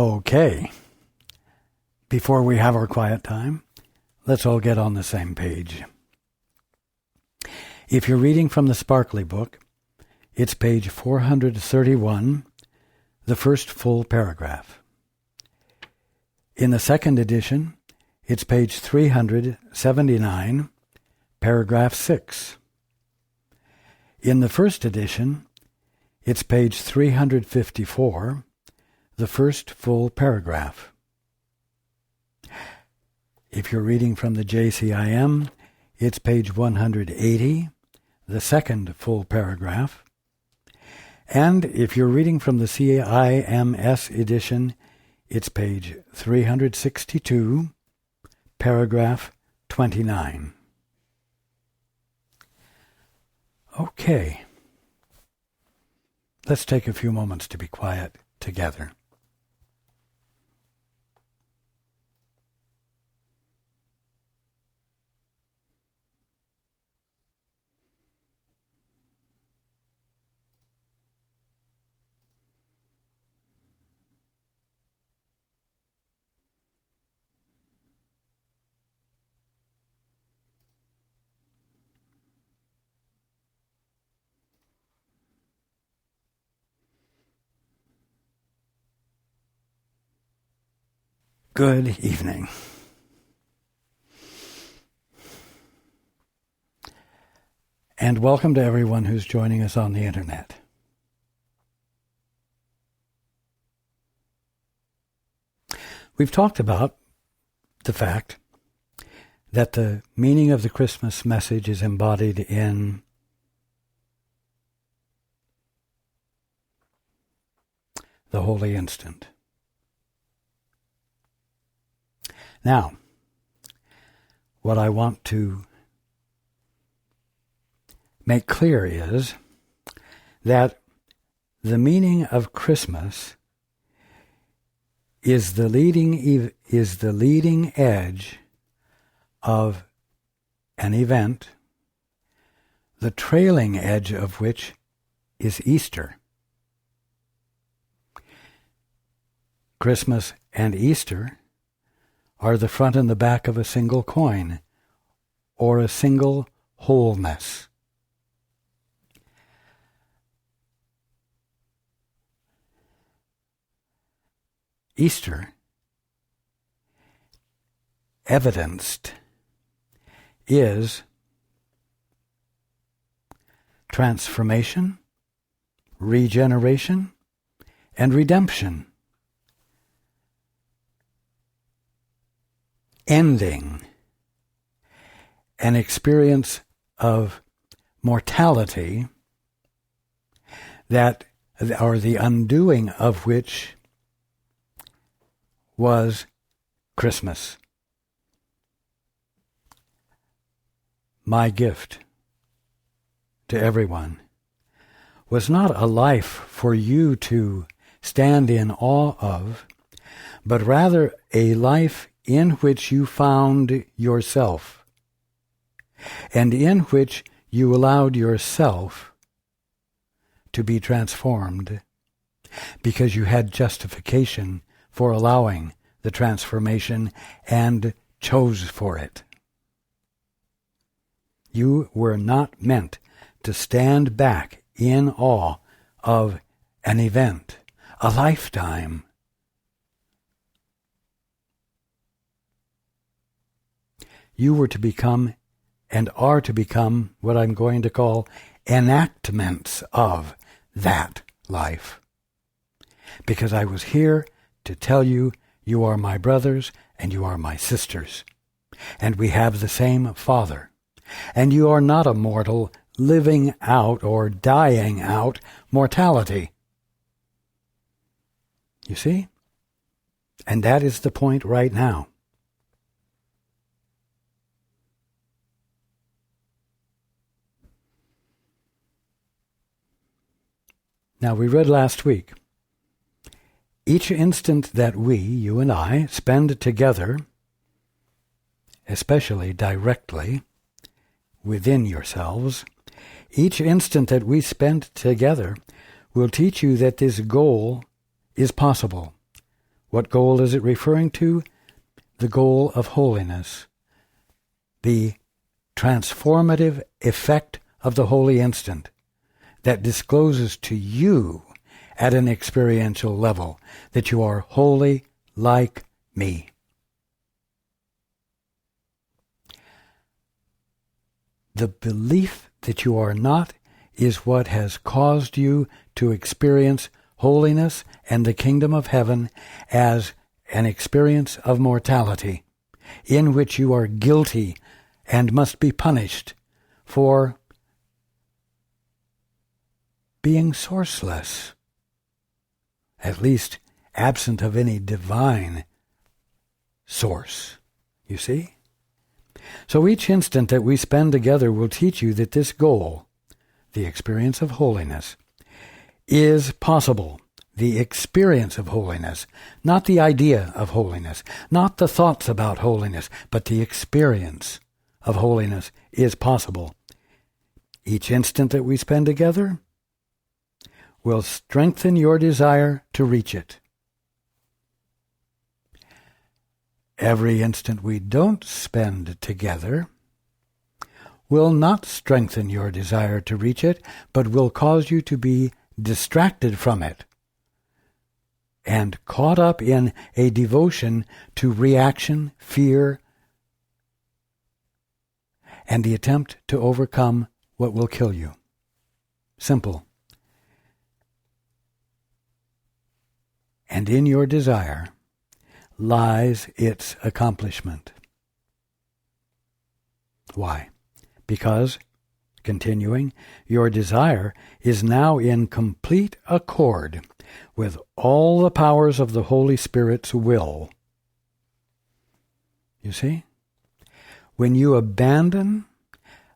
Okay. Before we have our quiet time, let's all get on the same page. If you're reading from the Sparkly book, it's page 431, the first full paragraph. In the second edition, it's page 379, paragraph 6. In the first edition, it's page 354, the first full paragraph. If you're reading from the JCIM, it's page 180, the second full paragraph. And if you're reading from the CIMS edition, it's page 362, paragraph 29. Okay. Let's take a few moments to be quiet together. Good evening. And welcome to everyone who's joining us on the internet. We've talked about the fact that the meaning of the Christmas message is embodied in the holy instant. Now, what I want to make clear is that the meaning of Christmas is the leading edge of an event, the trailing edge of which is Easter. Christmas and Easter are the front and the back of a single coin, or a single wholeness. Easter, evidenced, is transformation, regeneration, and redemption. Ending an experience of mortality that, or the undoing of which, was Christmas. My gift to everyone was not a life for you to stand in awe of, but rather a life in which you found yourself, and in which you allowed yourself to be transformed, because you had justification for allowing the transformation and chose for it. You were not meant to stand back in awe of an event, a lifetime. You were to become and are to become what I'm going to call enactments of that life. Because I was here to tell you, you are my brothers and you are my sisters, and we have the same Father, and you are not a mortal living out or dying out mortality. You see? And that is the point right now. Now, we read last week, each instant that we, you and I, spend together, especially directly within yourselves, each instant that we spend together will teach you that this goal is possible What goal is it referring to? The goal of holiness. The transformative effect of the holy instant that discloses to you at an experiential level that you are holy like me. The belief that you are not is what has caused you to experience holiness and the kingdom of heaven as an experience of mortality, in which you are guilty and must be punished for being sourceless, at least absent of any divine source. You see? So each instant that we spend together will teach you that this goal, the experience of holiness, is possible. The experience of holiness, not the idea of holiness, not the thoughts about holiness, but the experience of holiness is possible. Each instant that we spend together will strengthen your desire to reach it. Every instant we don't spend together will not strengthen your desire to reach it, but will cause you to be distracted from it and caught up in a devotion to reaction, fear, and the attempt to overcome what will kill you. Simple. And in your desire lies its accomplishment. Why? Because, continuing, your desire is now in complete accord with all the powers of the Holy Spirit's will. You see? When you abandon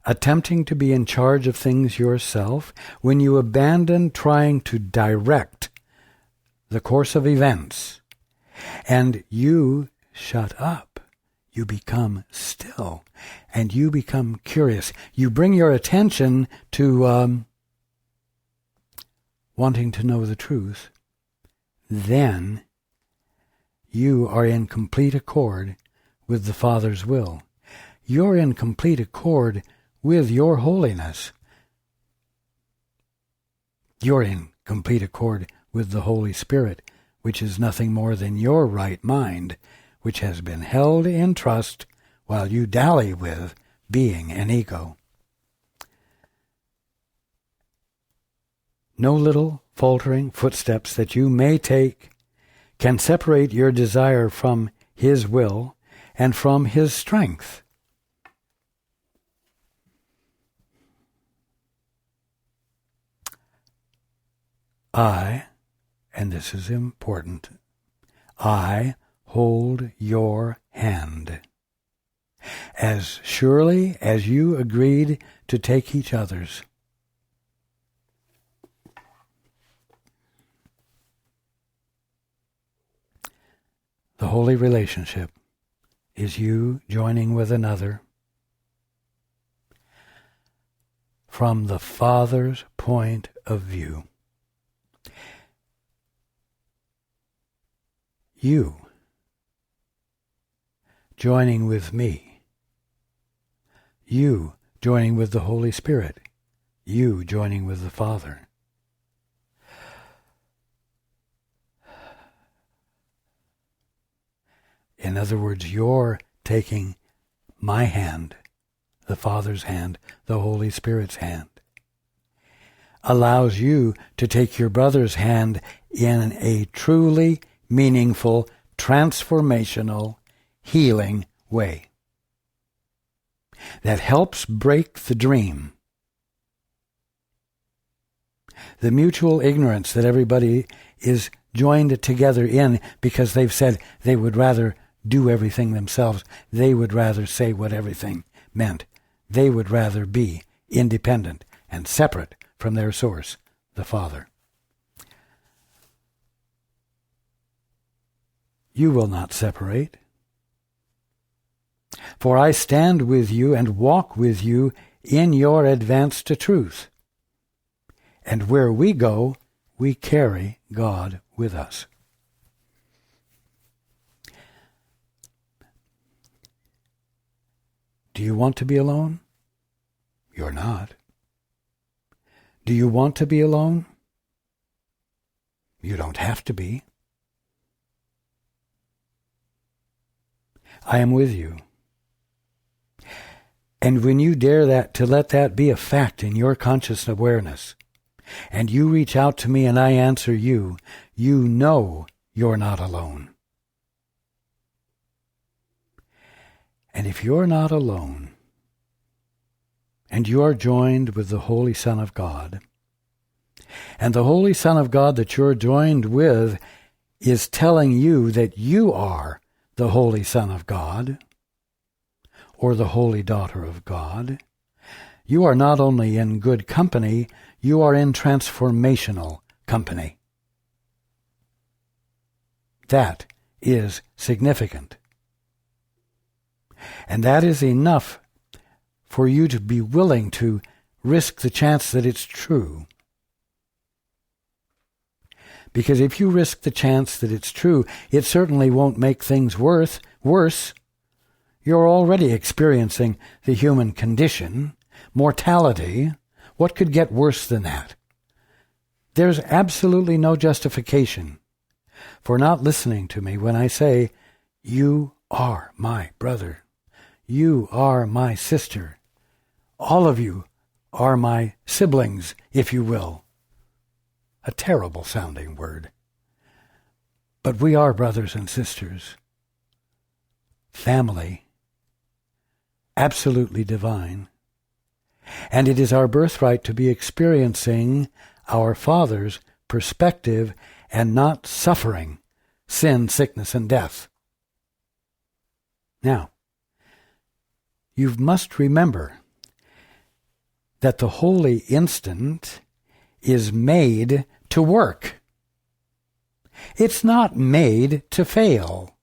attempting to be in charge of things yourself, when you abandon trying to direct the course of events, and you shut up, you become still, and you become curious. You bring your attention to wanting to know the truth. Then you are in complete accord with the Father's will. You're in complete accord with your holiness. You're in complete accord with the Holy Spirit, which is nothing more than your right mind, which has been held in trust while you dally with being an ego. No little faltering footsteps that you may take can separate your desire from His will and from His strength. I, and this is important, I hold your hand. As surely as you agreed to take each other's. The holy relationship is you joining with another from the Father's point of view. You joining with me. You joining with the Holy Spirit. You joining with the Father. In other words, you're taking my hand, the Father's hand, the Holy Spirit's hand. Allows you to take your brother's hand in a truly meaningful, transformational, healing way that helps break the dream. The mutual ignorance that everybody is joined together in because they've said they would rather do everything themselves. They would rather say what everything meant. They would rather be independent and separate from their source, the Father. You will not separate. For I stand with you and walk with you in your advance to truth. And where we go, we carry God with us. you want to be alone? You're not. Do you want to be alone? You don't have to be. I am with you. And when you dare to let that be a fact in your conscious awareness, and you reach out to me and I answer you, you know you're not alone. And if you're not alone, and you are joined with the Holy Son of God, and the Holy Son of God that you're joined with is telling you that you are the Holy Son of God, or the Holy Daughter of God, you are not only in good company, you are in transformational company. That is significant. And that is enough for you to be willing to risk the chance that it's true. Because if you risk the chance that it's true, it certainly won't make things worse. You're already experiencing the human condition, mortality. What could get worse than that? There's absolutely no justification for not listening to me when I say, you are my brother. You are my sister. All of you are my siblings, if you will. A terrible sounding word. But we are brothers and sisters. Family. Absolutely divine. And it is our birthright to be experiencing our Father's perspective and not suffering sin, sickness, and death. Now, you must remember that the holy instant is made to work. It's not made to fail.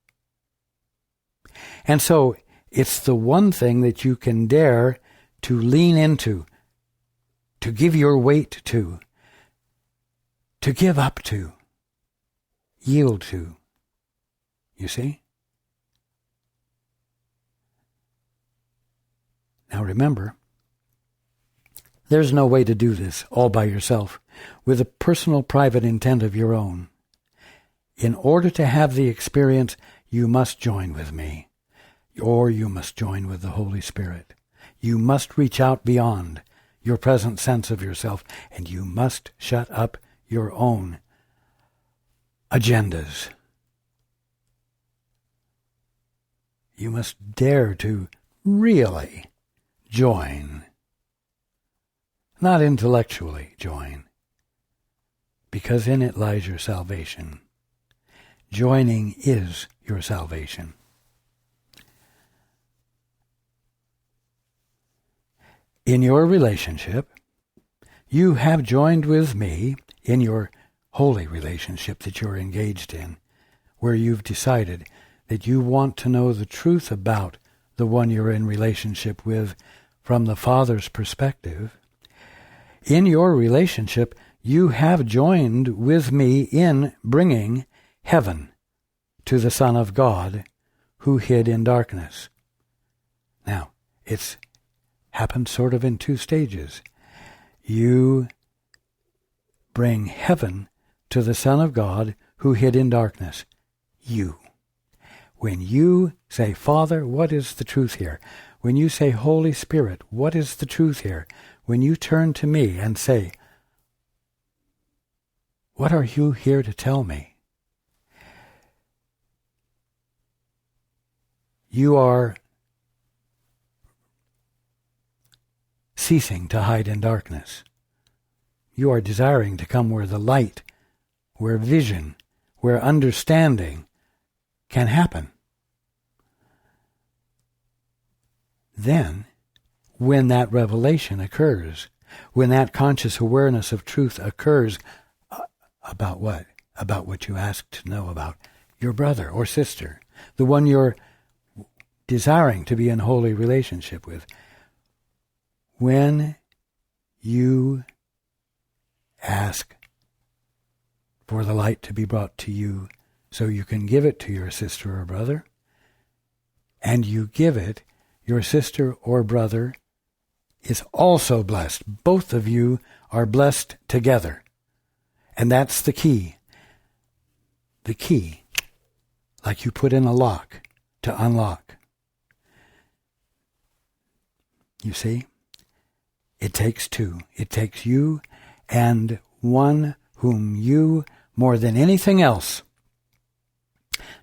And so it's the one thing that you can dare to lean into, to give your weight to give up to, yield to. You see? Now remember, there's no way to do this all by yourself with a personal, private intent of your own. In order to have the experience, you must join with me, or you must join with the Holy Spirit. You must reach out beyond your present sense of yourself, and you must shut up your own agendas. You must dare to really join. Not intellectually join, because in it lies your salvation. Joining is your salvation. In your relationship, you have joined with me in your holy relationship that you're engaged in, where you've decided that you want to know the truth about the one you're in relationship with from the Father's perspective. In your relationship, you have joined with me in bringing heaven to the Son of God who hid in darkness. Now, it's happened sort of in two stages. You bring heaven to the Son of God who hid in darkness. You. When you say, Father, what is the truth here? When you say, Holy Spirit, what is the truth here? When you turn to me and say, what are you here to tell me? You are ceasing to hide in darkness. You are desiring to come where the light, where vision, where understanding can happen. Then, when that revelation occurs, when that conscious awareness of truth occurs, about what? About what you asked to know about your brother or sister, the one you're desiring to be in holy relationship with. When you ask for the light to be brought to you so you can give it to your sister or brother, and you give it, your sister or brother is also blessed. Both of you are blessed together. And that's the key. The key, like you put in a lock to unlock. You see? It takes two. It takes you and one whom you, more than anything else,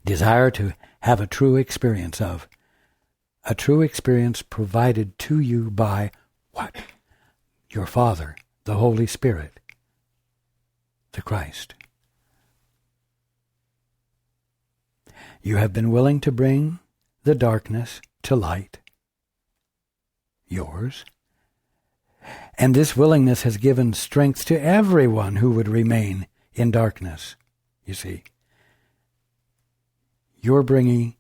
desire to have a true experience of. A true experience provided to you by what? Your Father, the Holy Spirit, the Christ. You have been willing to bring the darkness to light, yours. And this willingness has given strength to everyone who would remain in darkness, you see. You're bringing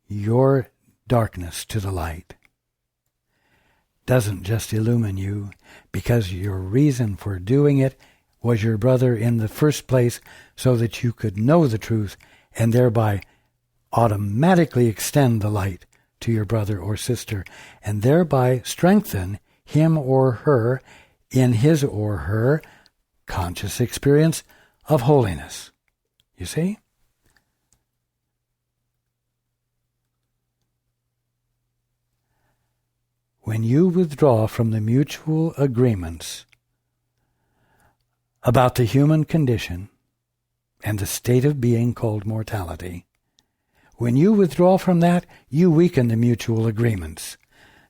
your darkness to the light. Doesn't just illumine you because your reason for doing it was your brother in the first place so that you could know the truth and thereby automatically extend the light to your brother or sister and thereby strengthen him or her in his or her conscious experience of holiness. You see? When you withdraw from the mutual agreements about the human condition and the state of being called mortality, when you withdraw from that, you weaken the mutual agreements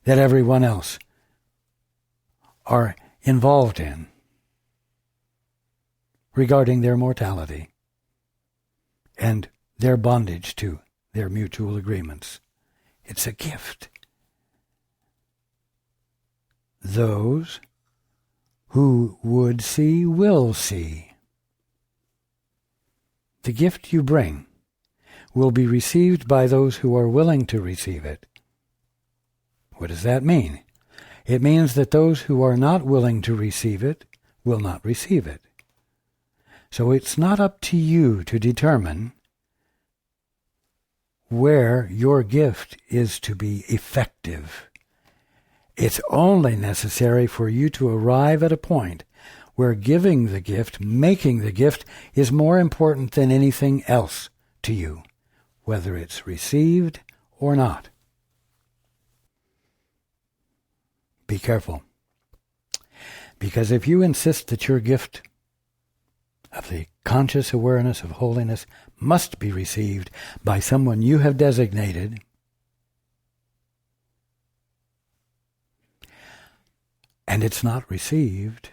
that everyone else are involved in regarding their mortality and their bondage to their mutual agreements. It's a gift. Those who would see will see. The gift you bring will be received by those who are willing to receive it. What does that mean? It means that those who are not willing to receive it will not receive it. So it's not up to you to determine where your gift is to be effective. It's only necessary for you to arrive at a point where giving the gift, making the gift, is more important than anything else to you, whether it's received or not. Be careful. Because if you insist that your gift of the conscious awareness of holiness must be received by someone you have designated, and it's not received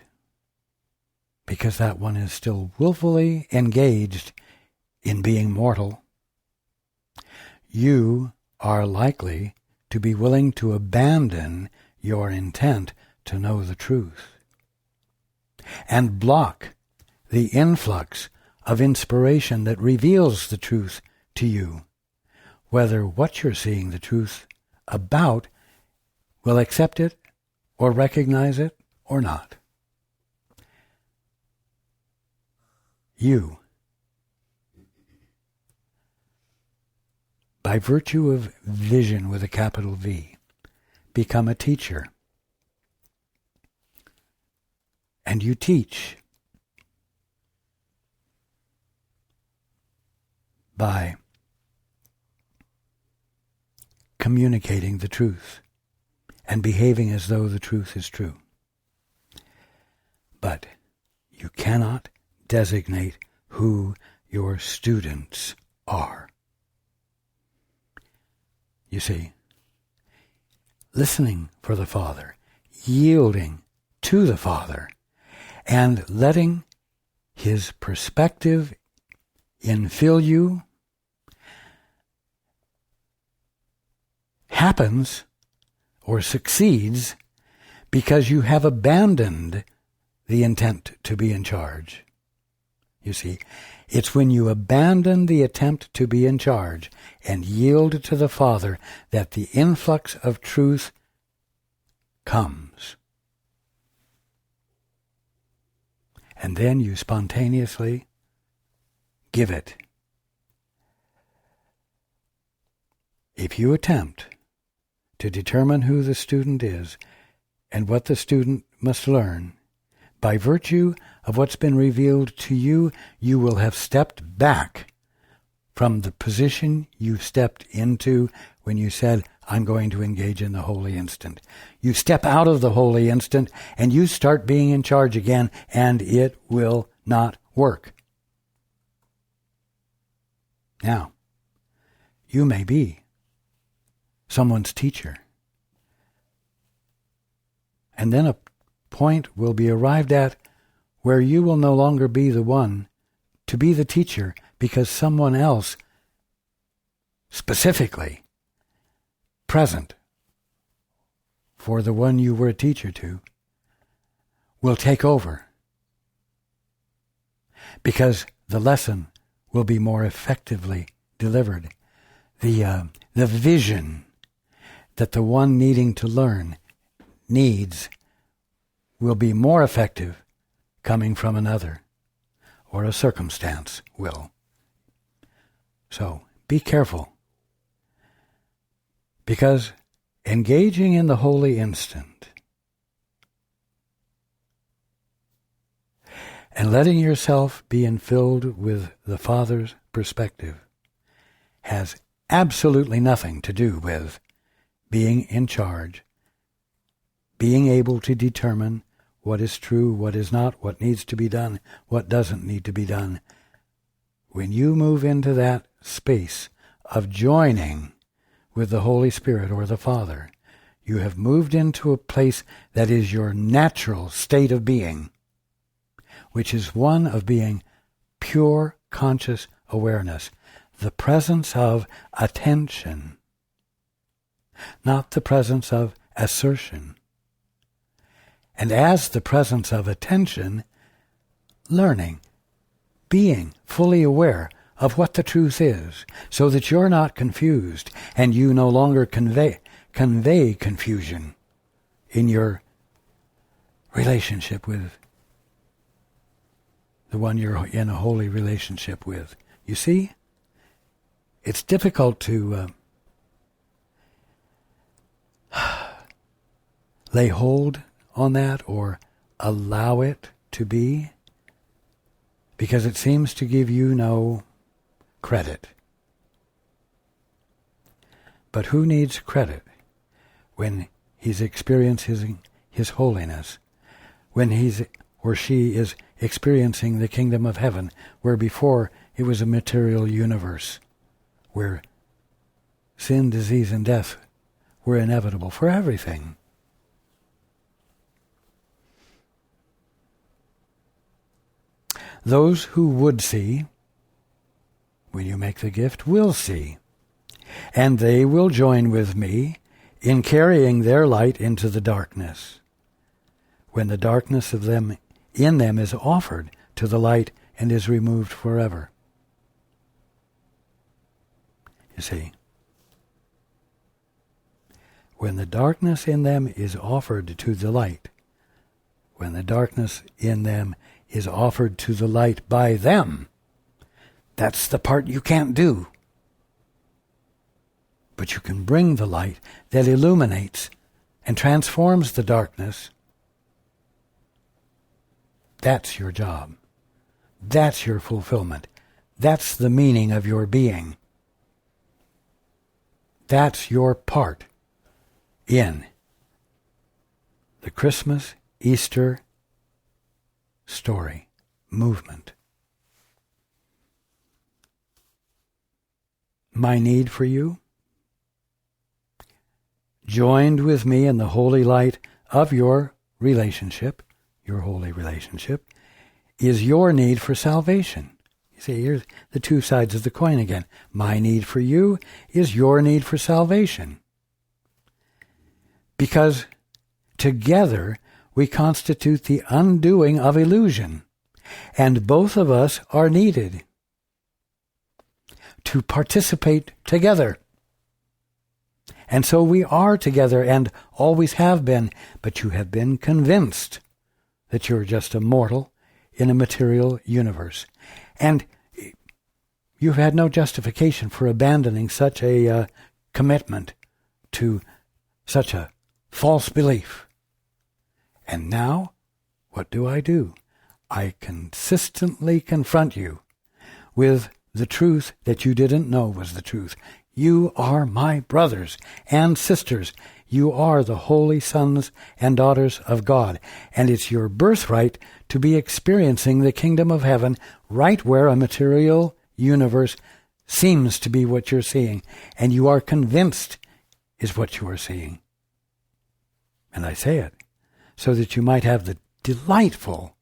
because that one is still willfully engaged in being mortal, you are likely to be willing to abandon your intent to know the truth and block the influx of inspiration that reveals the truth to you, whether what you're seeing the truth about will accept it or recognize it or not. You, by virtue of vision with a capital V, become a teacher. And you teach by communicating the truth and behaving as though the truth is true. But you cannot designate who your students are. You see, listening for the Father, yielding to the Father, and letting His perspective infill you happens or succeeds because you have abandoned the intent to be in charge. You see, it's when you abandon the attempt to be in charge and yield to the Father that the influx of truth comes. And then you spontaneously give it. If you attempt to determine who the student is and what the student must learn, by virtue of what's been revealed to you, you will have stepped back from the position you stepped into when you said, I'm going to engage in the holy instant. You step out of the holy instant and you start being in charge again, and it will not work. Now, you may be someone's teacher. And then a point will be arrived at where you will no longer be the one to be the teacher, because someone else, specifically present for the one you were a teacher to, will take over. Because the lesson will be more effectively delivered. The vision that the one needing to learn needs will be more effective coming from another, or a circumstance will. So be careful, because engaging in the holy instant and letting yourself be infilled with the Father's perspective has absolutely nothing to do with being in charge, being able to determine what is true, what is not, what needs to be done, what doesn't need to be done. When you move into that space of joining with the Holy Spirit or the Father, you have moved into a place that is your natural state of being, which is one of being pure conscious awareness, the presence of attention, not the presence of assertion. And as the presence of attention, learning, being fully aware of what the truth is, so that you're not confused and you no longer convey confusion in your relationship with the one you're in a holy relationship with. You see, it's difficult to lay hold on that or allow it to be, because it seems to give you no credit. But who needs credit when he's experiencing his holiness, when he's or she is experiencing the kingdom of heaven, where before it was a material universe, where sin, disease, and death were inevitable for everything? Those who would see, when you make the gift, will see, and they will join with me in carrying their light into the darkness, when the darkness of them in them is offered to the light and is removed forever. You see, when the darkness in them is offered to the light, when the darkness in them is offered to the light by them, that's the part you can't do. But you can bring the light that illuminates and transforms the darkness. That's your job. That's your fulfillment. That's the meaning of your being. That's your part in the Christmas, Easter story, movement. My need for you, joined with me in the holy light of your relationship, your holy relationship, is your need for salvation. You see, here's the two sides of the coin again. My need for you is your need for salvation. Because together we constitute the undoing of illusion, and both of us are needed to participate together. And so we are together and always have been, but you have been convinced that you're just a mortal in a material universe. And you've had no justification for abandoning such a commitment to such a false belief. And now, what do? I consistently confront you with the truth that you didn't know was the truth. You are my brothers and sisters. You are the holy sons and daughters of God, and it's your birthright to be experiencing the kingdom of heaven right where a material universe seems to be what you're seeing, and you are convinced is what you are seeing. And I say it so that you might have the delightful,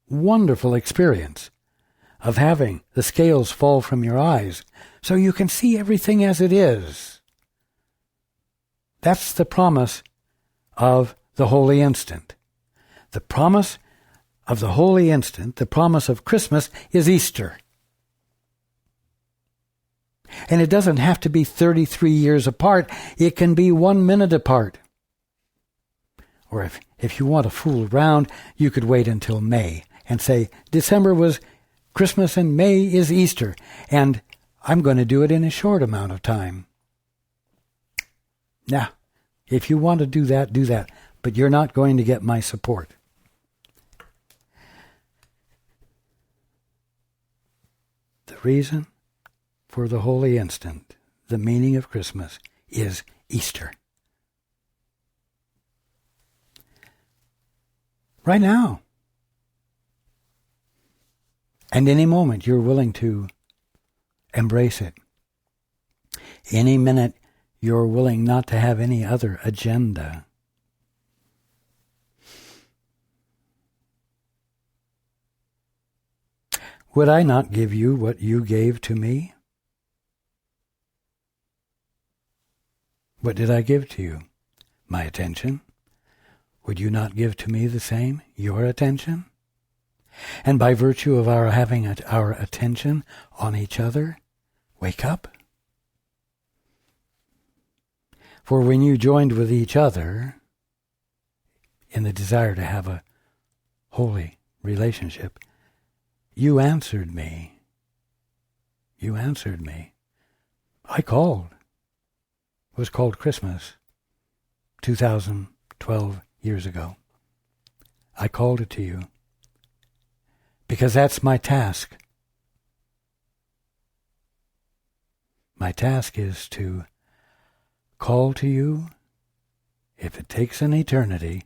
wonderful experience of having the scales fall from your eyes so you can see everything as it is. That's the promise of the holy instant. The promise of the holy instant, the promise of Christmas, is Easter. And it doesn't have to be 33 years apart. It can be 1 minute apart. Or if you want to fool around, you could wait until May and say, December was Christmas and May is Easter, and I'm going to do it in a short amount of time. Now, if you want to do that, but you're not going to get my support. The reason for the holy instant, the meaning of Christmas, is Easter. Right now. And any moment you're willing to embrace it. Any minute you're willing not to have any other agenda. Would I not give you what you gave to me? What did I give to you? My attention. Would you not give to me the same, your attention? And by virtue of our having our attention on each other, wake up. For when you joined with each other in the desire to have a holy relationship, you answered me. You answered me. I called. It was called Christmas 2012 years ago. I called it to you. Because that's my task. My task is to call to you, if it takes an eternity,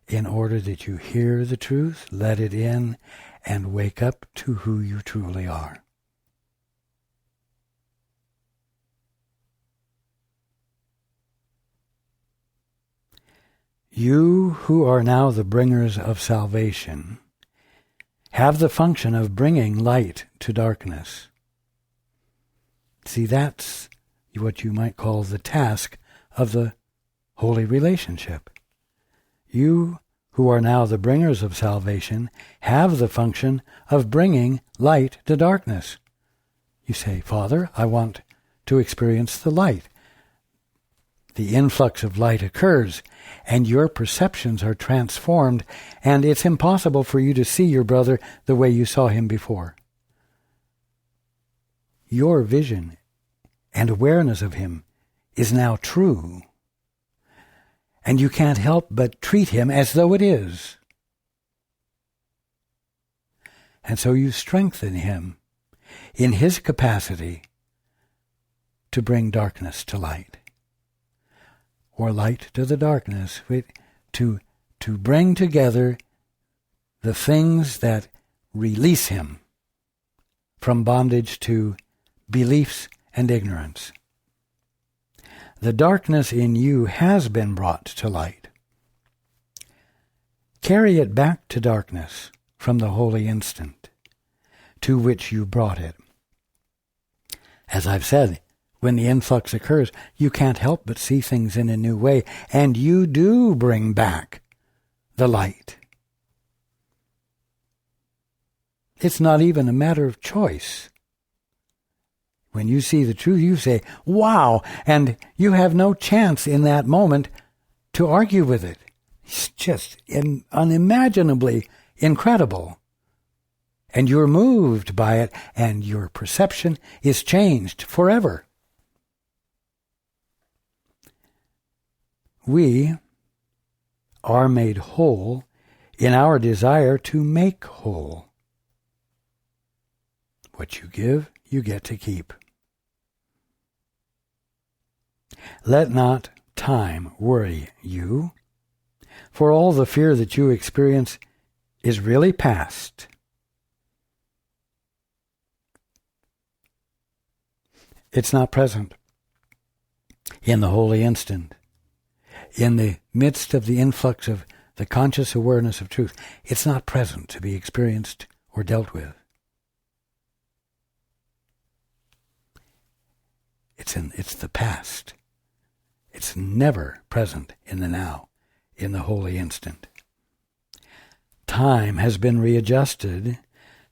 in order that you hear the truth, let it in, and wake up to who you truly are. You who are now the bringers of salvation have the function of bringing light to darkness. See, that's what you might call the task of the holy relationship. You who are now the bringers of salvation have the function of bringing light to darkness. You say, Father, I want to experience the light. The influx of light occurs, and your perceptions are transformed, and it's impossible for you to see your brother the way you saw him before. Your vision and awareness of him is now true, and you can't help but treat him as though it is. And so you strengthen him in his capacity to bring darkness to light, or light to the darkness, to bring together the things that release him from bondage to beliefs and ignorance. The darkness in you has been brought to light. Carry it back to darkness from the holy instant to which you brought it. As I've said, when the influx occurs, you can't help but see things in a new way, and you do bring back the light. It's not even a matter of choice. When you see the truth, you say, wow, and you have no chance in that moment to argue with it. It's just unimaginably incredible. And you're moved by it, and your perception is changed forever. we are made whole in our desire to make whole. What you give, you get to keep. Let not time worry you, for all the fear that you experience is really past. It's not present in the holy instant, in the midst of the influx of the conscious awareness of truth. It's not present to be experienced or dealt with. It's the past. It's never present in the now, in the holy instant. Time has been readjusted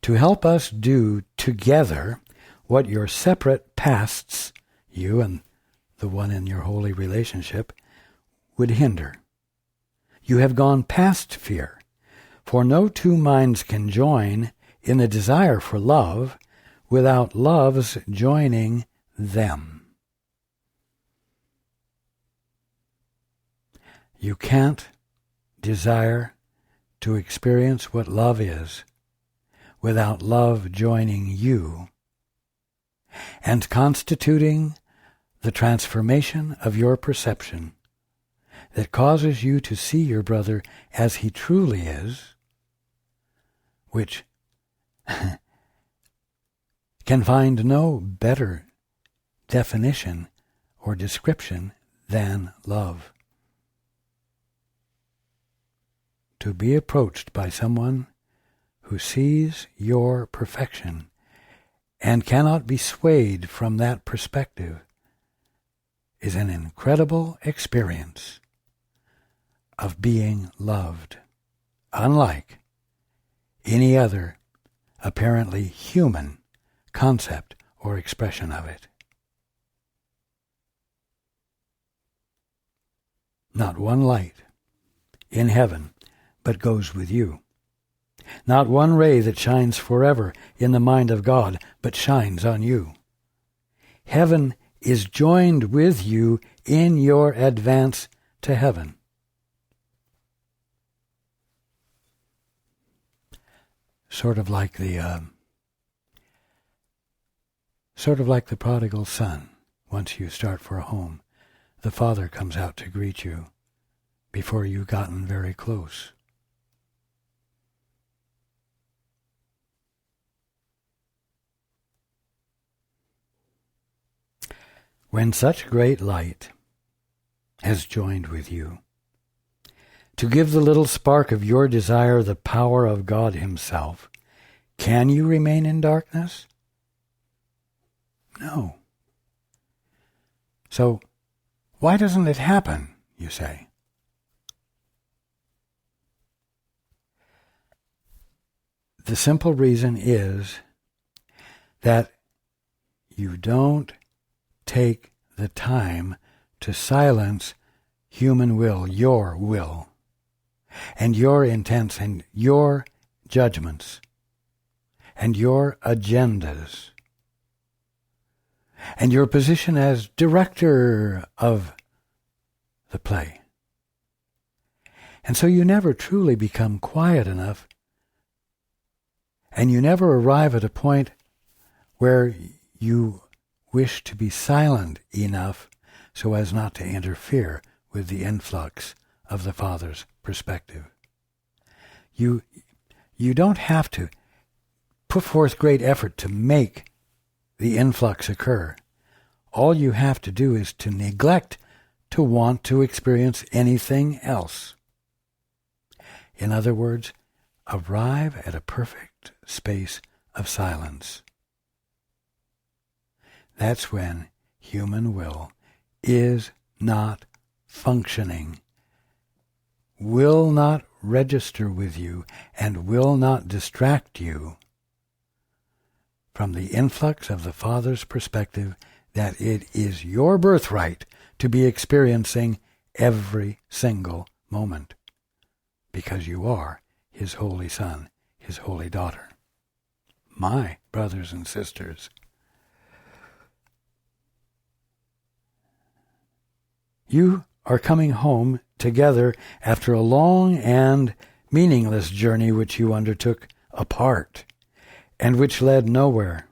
to help us do together what your separate pasts, you and the one in your holy relationship, would hinder. You have gone past fear, for no two minds can join in the desire for love without love's joining them. You can't desire to experience what love is without love joining you and constituting the transformation of your perception that causes you to see your brother as he truly is, which can find no better definition or description than love. To be approached by someone who sees your perfection and cannot be swayed from that perspective is an incredible experience of being loved, unlike any other apparently human concept or expression of it. Not one light in heaven but goes with you. Not one ray that shines forever in the mind of God but shines on you. Heaven is joined with you in your advance to heaven. Sort of like the prodigal son. Once you start for a home, the father comes out to greet you before you've gotten very close. When such great light has joined with you, to give the little spark of your desire the power of God Himself, can you remain in darkness? No. So, why doesn't it happen, you say? The simple reason is that you don't take the time to silence human will, your will, and your intents and your judgments and your agendas and your position as director of the play. And so you never truly become quiet enough, and you never arrive at a point where you wish to be silent enough so as not to interfere with the influx of the Father's perspective. You don't have to put forth great effort to make the influx occur. All you have to do is to neglect to want to experience anything else. In other words, arrive at a perfect space of silence. That's when human will is not functioning, will not register with you, and will not distract you from the influx of the Father's perspective that it is your birthright to be experiencing every single moment, because you are His holy Son, His holy daughter. My brothers and sisters, you are coming home together after a long and meaningless journey which you undertook apart and which led nowhere.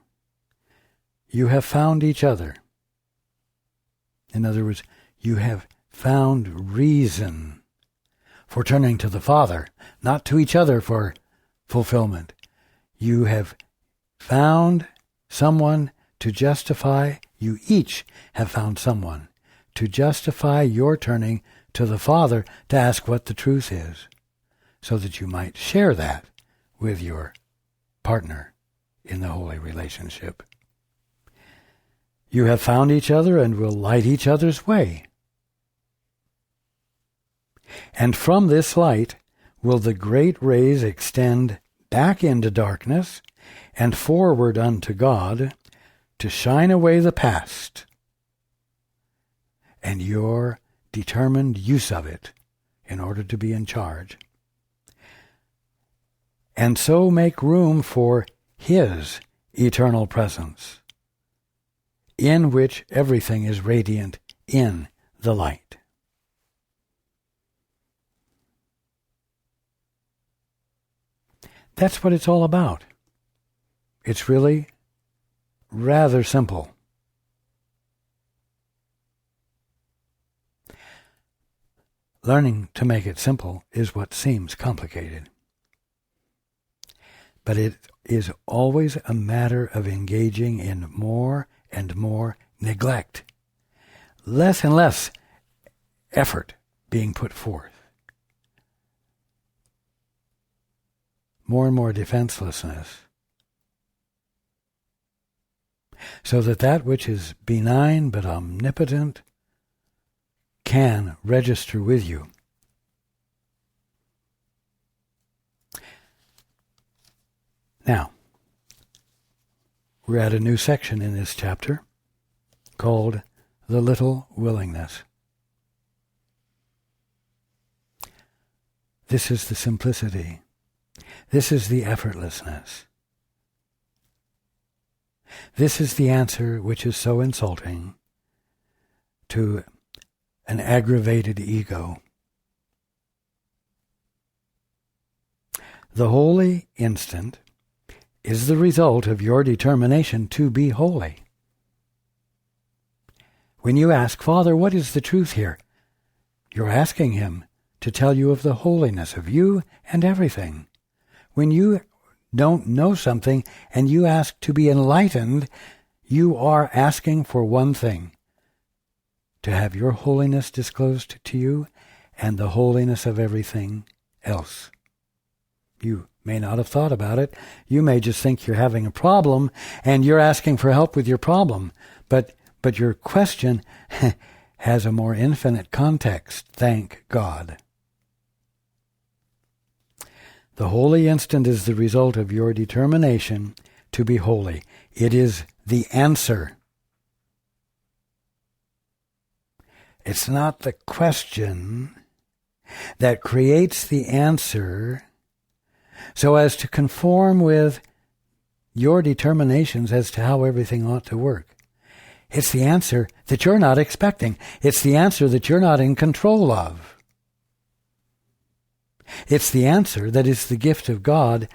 You have found each other. In other words, you have found reason for turning to the Father, not to each other for fulfillment. You have found someone to justify, you each have found someone to justify your turning to the Father to ask what the truth is, so that you might share that with your partner in the holy relationship. You have found each other and will light each other's way. And from this light will the great rays extend back into darkness and forward unto God to shine away the past and your determined use of it in order to be in charge, and so make room for His eternal presence, in which everything is radiant in the light. That's what it's all about. It's really rather simple. Learning to make it simple is what seems complicated. But it is always a matter of engaging in more and more neglect, less and less effort being put forth, more and more defenselessness, so that that which is benign but omnipotent can register with you. Now, we're at a new section in this chapter called The Little Willingness. This is the simplicity. This is the effortlessness. This is the answer which is so insulting to an aggravated ego. The holy instant is the result of your determination to be holy. When you ask, Father, what is the truth here? You're asking Him to tell you of the holiness of you and everything. When you don't know something and you ask to be enlightened, you are asking for one thing: to have your holiness disclosed to you and the holiness of everything else. You may not have thought about it. You may just think you're having a problem and you're asking for help with your problem. But your question has a more infinite context, thank God. The holy instant is the result of your determination to be holy. It is the answer. It's not the question that creates the answer so as to conform with your determinations as to how everything ought to work. It's the answer that you're not expecting. It's the answer that you're not in control of. It's the answer that is the gift of God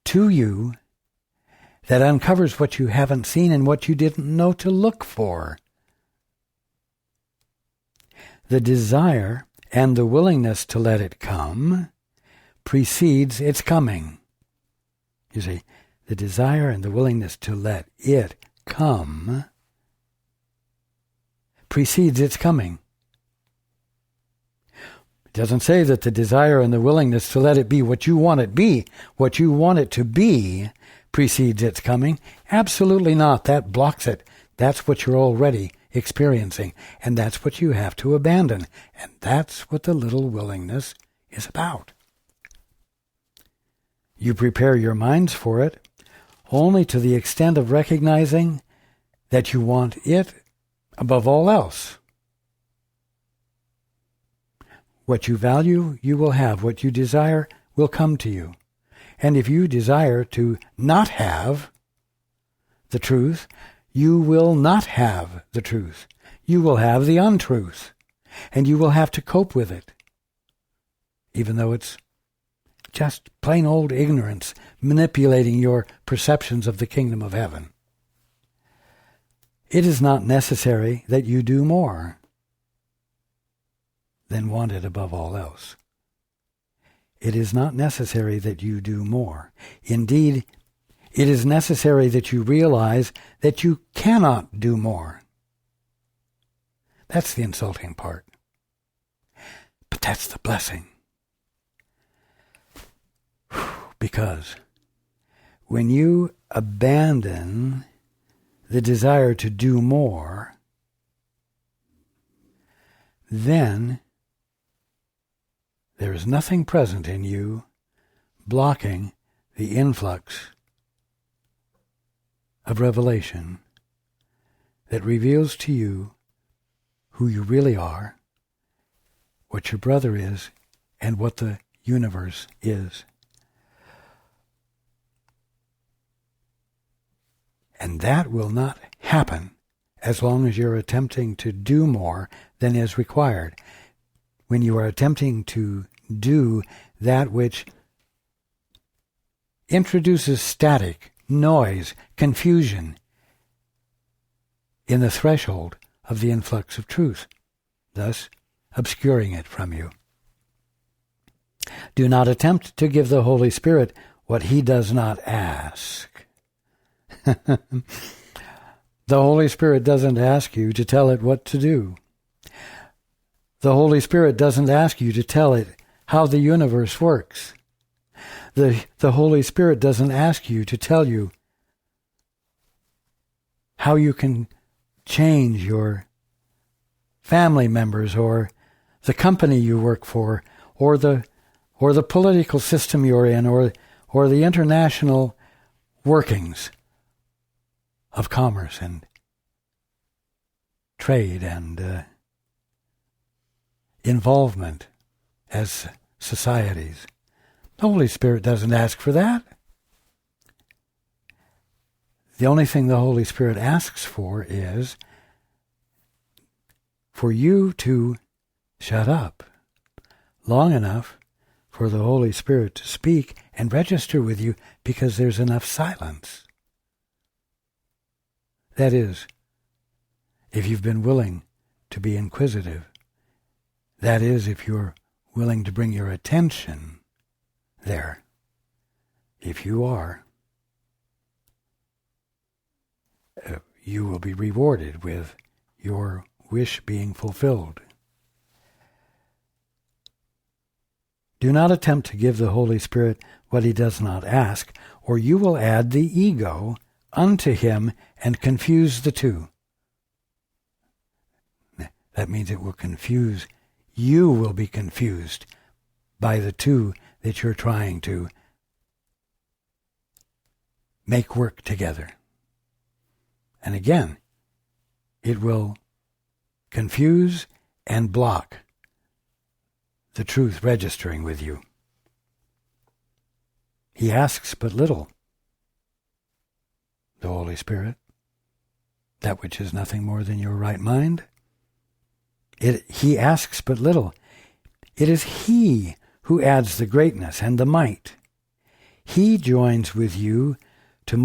to you that uncovers what you haven't seen and what you didn't know to look for. The desire and the willingness to let it come precedes its coming. You see, the desire and the willingness to let it come precedes its coming. It doesn't say that the desire and the willingness to let it be what you want it to be precedes its coming. Absolutely not. That blocks it. That's what you're already experiencing, and that's what you have to abandon. And that's what the little willingness is about. You prepare your minds for it only to the extent of recognizing that you want it above all else. What you value, you will have. What you desire will come to you. And if you desire to not have the truth, you will not have the truth. You will have the untruth, and you will have to cope with it, even though it's just plain old ignorance manipulating your perceptions of the kingdom of heaven. It is not necessary that you do more than wanted above all else. It is not necessary that you do more. Indeed, it is necessary that you realize that you cannot do more. That's the insulting part. But that's the blessing. Because when you abandon the desire to do more, then there is nothing present in you blocking the influx of revelation that reveals to you who you really are, what your brother is, and what the universe is. And that will not happen as long as you're attempting to do more than is required. When you are attempting to do that which introduces static, noise, confusion in the threshold of the influx of truth, thus obscuring it from you. Do not attempt to give the Holy Spirit what he does not ask. The Holy Spirit doesn't ask you to tell it what to do. The Holy Spirit doesn't ask you to tell it how the universe works. The Holy Spirit doesn't ask you to tell you how you can change your family members or the company you work for or the political system you're in or the international workings of commerce and trade and involvement as societies. The Holy Spirit doesn't ask for that. The only thing the Holy Spirit asks for is for you to shut up long enough for the Holy Spirit to speak and register with you, because there's enough silence. That is, if you've been willing to be inquisitive. That is, if you're willing to bring your attention there. If you are, you will be rewarded with your wish being fulfilled. Do not attempt to give the Holy Spirit what he does not ask, or you will add the ego unto him and confuse the two. That means it will confuse. You will be confused by the two that you're trying to make work together. And again, it will confuse and block the truth registering with you. He asks but little, the Holy Spirit, that which is nothing more than your right mind. He asks but little. It is he who adds the greatness and the might. He joins with you to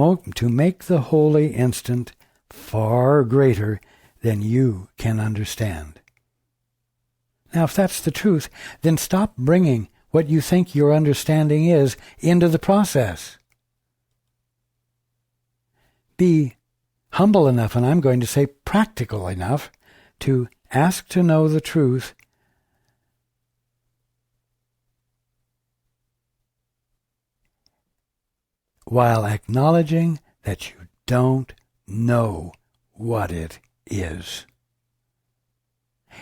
make the holy instant far greater than you can understand. Now, if that's the truth, then stop bringing what you think your understanding is into the process. Be humble enough, and I'm going to say practical enough, to ask to know the truth while acknowledging that you don't know what it is.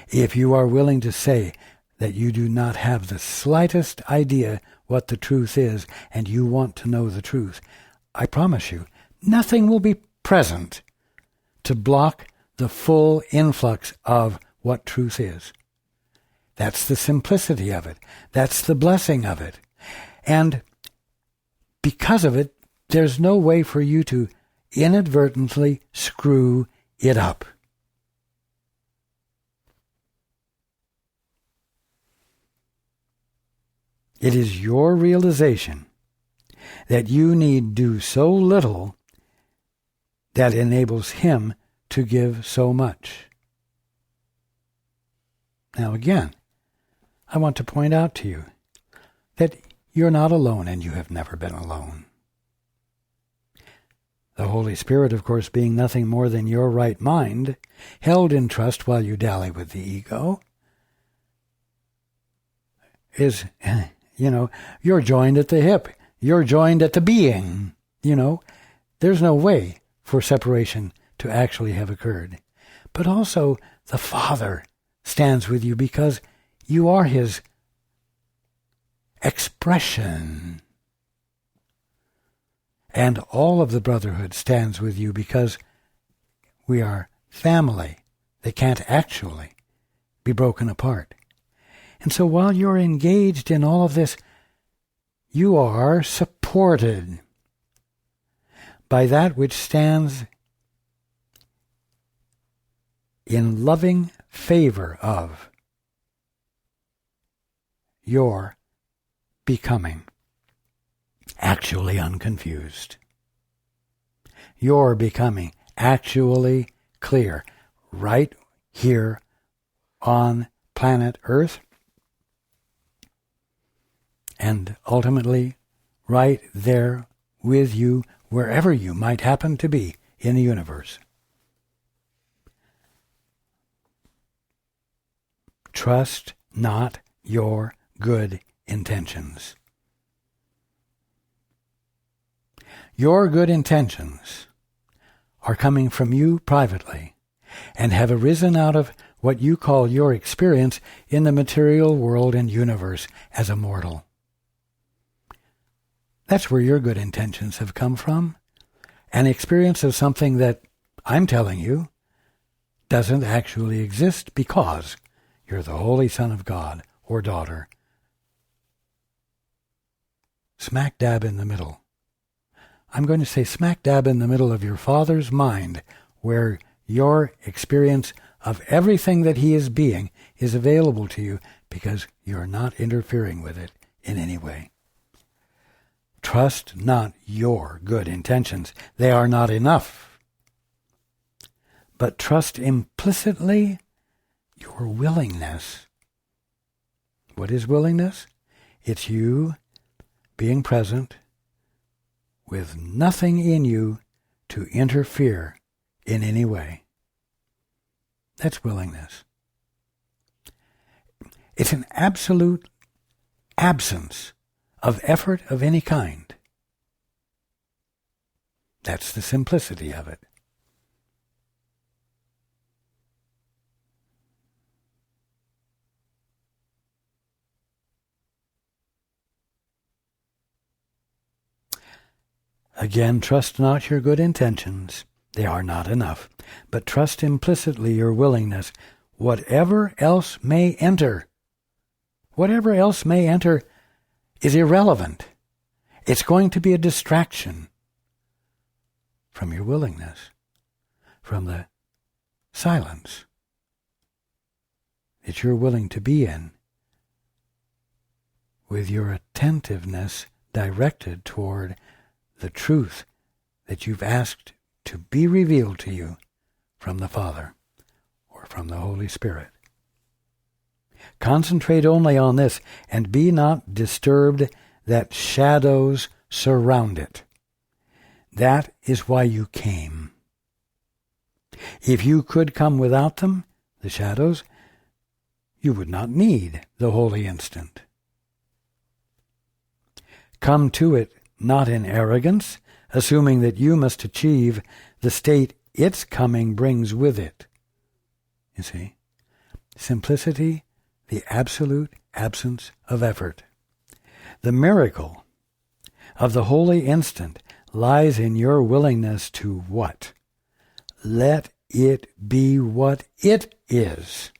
If you are willing to say that you do not have the slightest idea what the truth is and you want to know the truth, I promise you, nothing will be present to block the full influx of what truth is. That's the simplicity of it. That's the blessing of it. And because of it, there's no way for you to inadvertently screw it up. It is your realization that you need do so little that enables Him to give so much. Now again, I want to point out to you that you're not alone and you have never been alone. The Holy Spirit, of course, being nothing more than your right mind, held in trust while you dally with the ego, is, you're joined at the hip. You're joined at the being. There's no way for separation to actually have occurred. But also, the Father stands with you because you are His expression. And all of the brotherhood stands with you because we are family. They can't actually be broken apart. And so while you're engaged in all of this, you are supported by that which stands in loving favor of your becoming actually unconfused. Your becoming actually clear right here on planet Earth, and ultimately right there with you wherever you might happen to be in the universe. Trust not your good intentions. Your good intentions are coming from you privately and have arisen out of what you call your experience in the material world and universe as a mortal. That's where your good intentions have come from. An experience of something that I'm telling you doesn't actually exist because you're the Holy Son of God or daughter. Smack dab in the middle. I'm going to say smack dab in the middle of your Father's mind, where your experience of everything that He is being is available to you because you're not interfering with it in any way. Trust not your good intentions. They are not enough. But trust implicitly your willingness. What is willingness? It's you being present with nothing in you to interfere in any way. That's willingness. It's an absolute absence of effort of any kind. That's the simplicity of it. Again, trust not your good intentions. They are not enough. But trust implicitly your willingness. Whatever else may enter is irrelevant. It's going to be a distraction from your willingness, from the silence that you're willing to be in, with your attentiveness directed toward the truth that you've asked to be revealed to you from the Father or from the Holy Spirit. Concentrate only on this, and be not disturbed that shadows surround it. That is why you came. If you could come without them, the shadows, you would not need the holy instant. Come to it not in arrogance, assuming that you must achieve the state its coming brings with it. You see? Simplicity, the absolute absence of effort. The miracle of the holy instant lies in your willingness to what? Let it be what it is.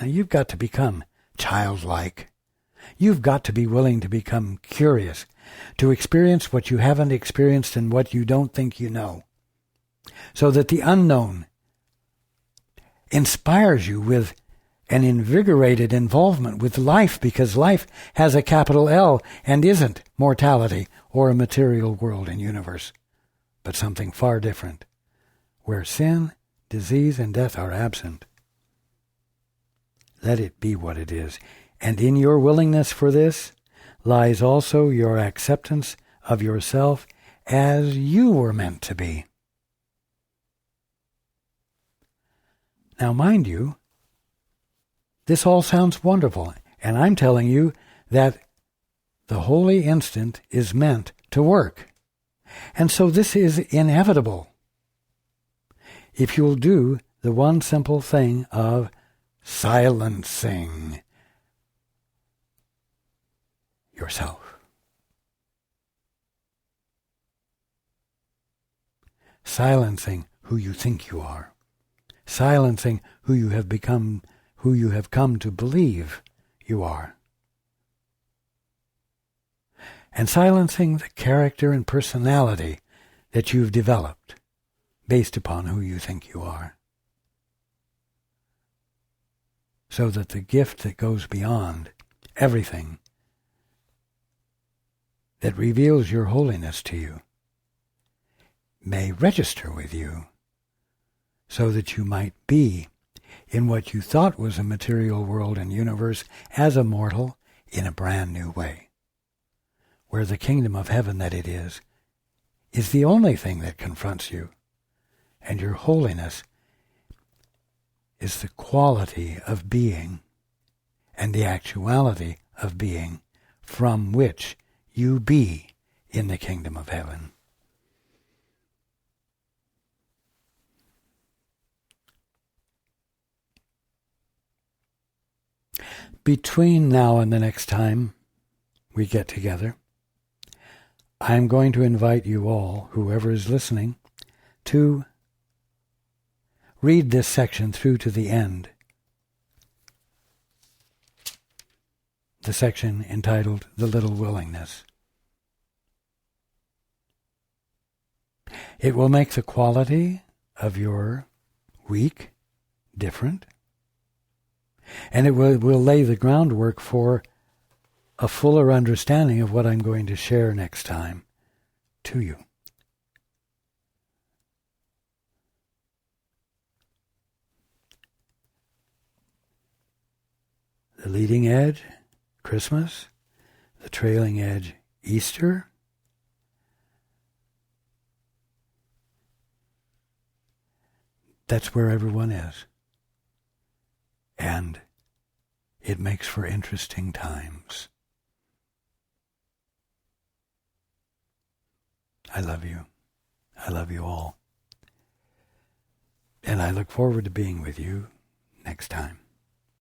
Now you've got to become childlike. You've got to be willing to become curious to experience what you haven't experienced and what you don't think you know, so that the unknown inspires you with an invigorated involvement with life, because life has a capital L and isn't mortality or a material world and universe, but something far different, where sin, disease, and death are absent. Let it be what it is. And in your willingness for this lies also your acceptance of yourself as you were meant to be. Now, mind you, this all sounds wonderful, and I'm telling you that the holy instant is meant to work. And so this is inevitable if you'll do the one simple thing of silencing yourself. Silencing who you think you are. Silencing who you have become, who you have come to believe you are. And silencing the character and personality that you've developed based upon who you think you are. So that the gift that goes beyond everything, that reveals your holiness to you, may register with you, so that you might be in what you thought was a material world and universe as a mortal in a brand new way, where the kingdom of heaven that it is the only thing that confronts you, and your holiness is the quality of being and the actuality of being from which you be in the kingdom of heaven. Between now and the next time we get together, I'm going to invite you all, whoever is listening, to read this section through to the end. The section entitled The Little Willingness. It will make the quality of your week different, and it will lay the groundwork for a fuller understanding of what I'm going to share next time to you. The leading edge, Christmas. The trailing edge, Easter. That's where everyone is. And it makes for interesting times. I love you. I love you all. And I look forward to being with you next time.